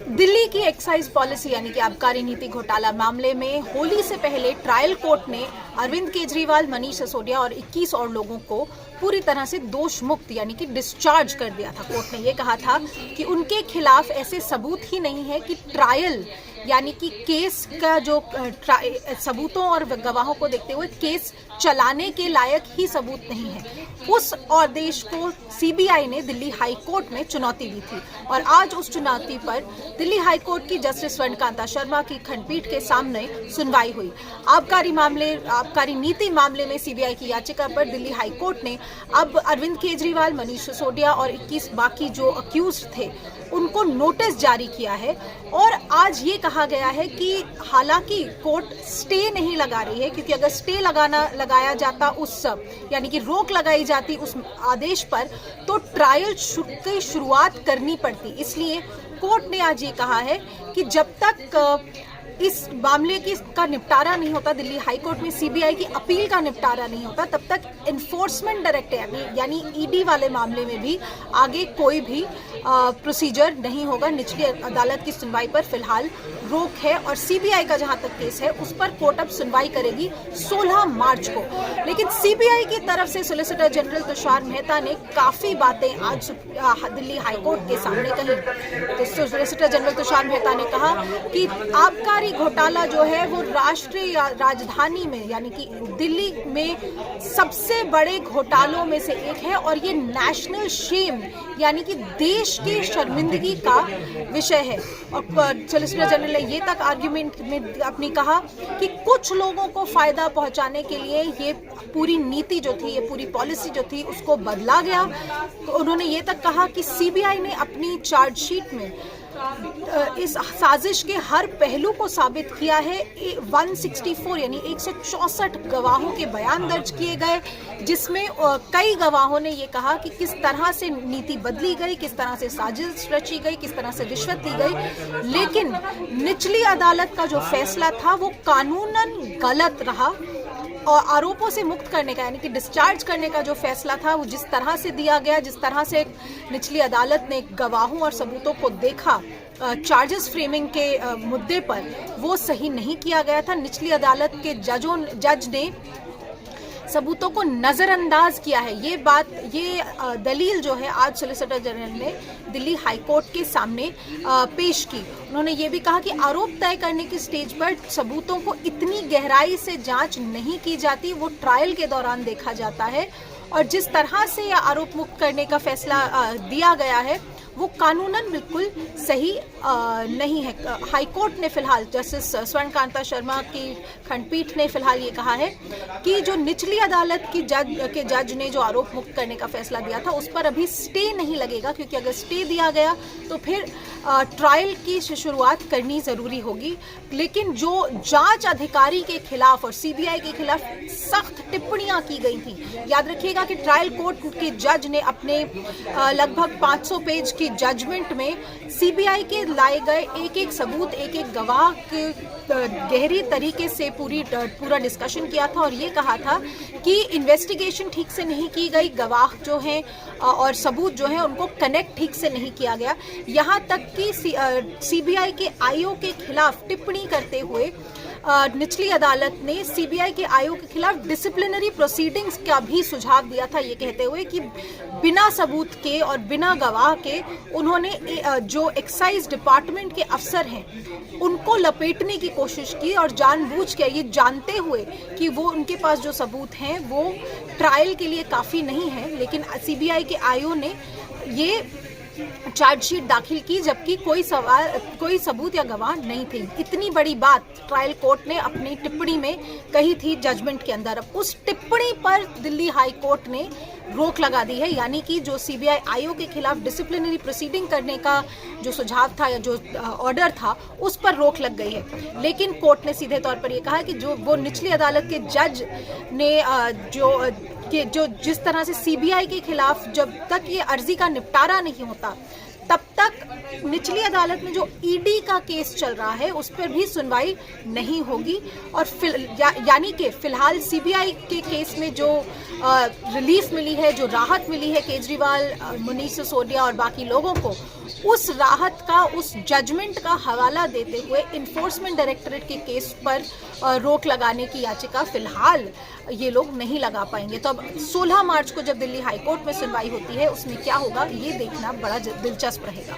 दिल्ली की excise policy यानी कि आबकारी नीति घोटाला मामले में होली से पहले ट्रायल कोर्ट ने अरविंद केजरीवाल, मनीष सिसोदिया और 21 और लोगों को पूरी तरह से दोष मुक्त यानी कि डिस्चार्ज कर दिया था। कोर्ट ने ये कहा था कि उनके खिलाफ ऐसे सबूत ही नहीं है कि ट्रायल यानी कि केस का जो सबूतों और गवाहों को देखते हुए केस चलाने के लायक ही सबूत नहीं है। उस आदेश को सीबीआई ने दिल्ली हाई कोर्ट में चुनौती दी थी और आज उस चुनौती पर दिल्ली हाई कोर्ट की जस्टिस स्वर्णकांता शर्मा की खंडपीठ के सामने सुनवाई हुई। आबकारी नीति मामले में सीबीआई की याचिका पर दिल्ली हाई कोर्ट ने अब अरविंद केजरीवाल, मनीष सिसोदिया और 21 बाकी जो अक्यूज्ड थे उनको नोटिस जारी किया है और आज ये कहा गया है कि हालांकि कोर्ट स्टे नहीं लगा रही है, क्योंकि अगर स्टे लगाया जाता उस यानी कि रोक लगाई जाती उस आदेश पर तो ट्रायल की शुरुआत करनी पड़ती। इसलिए कोर्ट ने आज ये कहा है कि जब तक इस मामले का निपटारा नहीं होता, दिल्ली हाई कोर्ट में सीबीआई की अपील का निपटारा नहीं होता, तब तक एनफोर्समेंट डायरेक्टिव यानी ईडी वाले मामले में भी आगे कोई भी प्रोसीजर नहीं होगा। निचली अदालत की सुनवाई पर फिलहाल रोक है और सीबीआई का जहां तक केस है उस पर कोर्ट अब सुनवाई करेगी 16 मार्च को। लेकिन सीबीआई की तरफ से सॉलिसिटर जनरल तुषार मेहता ने काफी बातें आज दिल्ली हाई कोर्ट के सामने कही। तो सॉलिसिटर जनरल तुषार मेहता ने कहा कि आबकारी घोटाला जो है वो राष्ट्रीय राजधानी में यानी कि दिल्ली में सबसे बड़े घोटालों में से एक है और ये नेशनल शेम यानी कि देश की शर्मिंदगी का विषय है। और सॉलिसिटर जनरल ने ये तक आर्ग्यूमेंट में अपनी कहा कि कुछ लोगों को फायदा पहुंचाने के लिए ये पूरी नीति जो थी, ये पूरी पॉलिसी जो थी उसको बदला गया। तो उन्होंने ये तक कहा कि सीबीआई ने अपनी चार्जशीट में इस साजिश के हर पहलू को साबित किया है। 164 यानी 164 गवाहों के बयान दर्ज किए गए, जिसमें कई गवाहों ने ये कहा कि किस तरह से नीति बदली गई, किस तरह से साजिश रची गई, किस तरह से रिश्वत दी गई। लेकिन निचली अदालत का जो फैसला था वो कानूनन गलत रहा और आरोपों से मुक्त करने का यानी कि डिस्चार्ज करने का जो फैसला था वो जिस तरह से दिया गया, जिस तरह से निचली अदालत ने गवाहों और सबूतों को देखा चार्जेस फ्रेमिंग के मुद्दे पर, वो सही नहीं किया गया था। निचली अदालत के जज ने सबूतों को नजरअंदाज किया है। ये दलील जो है आज सॉलिसिटर जनरल ने दिल्ली हाई कोर्ट के सामने पेश की। उन्होंने ये भी कहा कि आरोप तय करने की स्टेज पर सबूतों को इतनी गहराई से जांच नहीं की जाती, वो ट्रायल के दौरान देखा जाता है और जिस तरह से आरोप मुक्त करने का फैसला दिया गया है वो कानूनन बिल्कुल सही नहीं है। हाईकोर्ट ने फिलहाल जस्टिस स्वर्णकांता शर्मा की खंडपीठ ने फिलहाल ये कहा है कि जो निचली अदालत की जज ने जो आरोप मुक्त करने का फैसला दिया था उस पर अभी स्टे नहीं लगेगा, क्योंकि अगर स्टे दिया गया तो फिर ट्रायल की शुरुआत करनी जरूरी होगी। लेकिन जो जांच अधिकारी के खिलाफ और सीबीआई के खिलाफ सख्त टिप्पणियां की गई थी, याद रखिएगा कि ट्रायल कोर्ट के जज ने अपने लगभग 500 पेज की जजमेंट में सीबीआई के लाए गए एक एक सबूत, एक एक गवाह के गहरी तरीके से पूरा डिस्कशन किया था और ये कहा था कि इन्वेस्टिगेशन ठीक से नहीं की गई, गवाह जो हैं और सबूत जो हैं उनको कनेक्ट ठीक से नहीं किया गया। यहाँ तक कि सीबीआई के आईओ के खिलाफ टिप्पणी करते हुए निचली अदालत ने सीबीआई के आयोग के खिलाफ डिसिप्लिनरी प्रोसीडिंग्स का भी सुझाव दिया था, ये कहते हुए कि बिना सबूत के और बिना गवाह के उन्होंने जो एक्साइज डिपार्टमेंट के अफसर हैं उनको लपेटने की कोशिश की और जानबूझ के, ये जानते हुए कि वो उनके पास जो सबूत हैं वो ट्रायल के लिए काफ़ी नहीं है, लेकिन सीबीआई के आईओ ने ये चार्जशीट दाखिल की जबकि कोई सबूत या गवाह नहीं थे। इतनी बड़ी बात ट्रायल कोर्ट ने अपनी टिप्पणी में कही थी जजमेंट के अंदर। अब उस टिप्पणी पर दिल्ली हाई कोर्ट ने रोक लगा दी है, यानी कि जो सीबीआई आयोग के खिलाफ डिसिप्लिनरी प्रोसीडिंग करने का जो सुझाव था या जो ऑर्डर था उस पर रोक लग गई है। लेकिन कोर्ट ने सीधे तौर पर यह कहा कि जो वो निचली अदालत के जज ने जो जिस तरह से सीबीआई के खिलाफ जब तक ये अर्जी का निपटारा नहीं होता तब तक निचली अदालत में जो ईडी का केस चल रहा है उस पर भी सुनवाई नहीं होगी और यानी कि फिलहाल सीबीआई के केस में जो रिलीफ मिली है, जो राहत मिली है केजरीवाल, मनीष सिसोदिया और बाकी लोगों को, उस राहत का, उस जजमेंट का हवाला देते हुए इन्फोर्समेंट डायरेक्टरेट के केस पर रोक लगाने की याचिका फिलहाल ये लोग नहीं लगा पाएंगे। तो अब 16 मार्च को जब दिल्ली हाईकोर्ट में सुनवाई होती है, उसमें क्या होगा ये देखना बड़ा दिलचस्प रहेगा।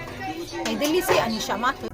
नई दिल्ली से अनीशा माथुर।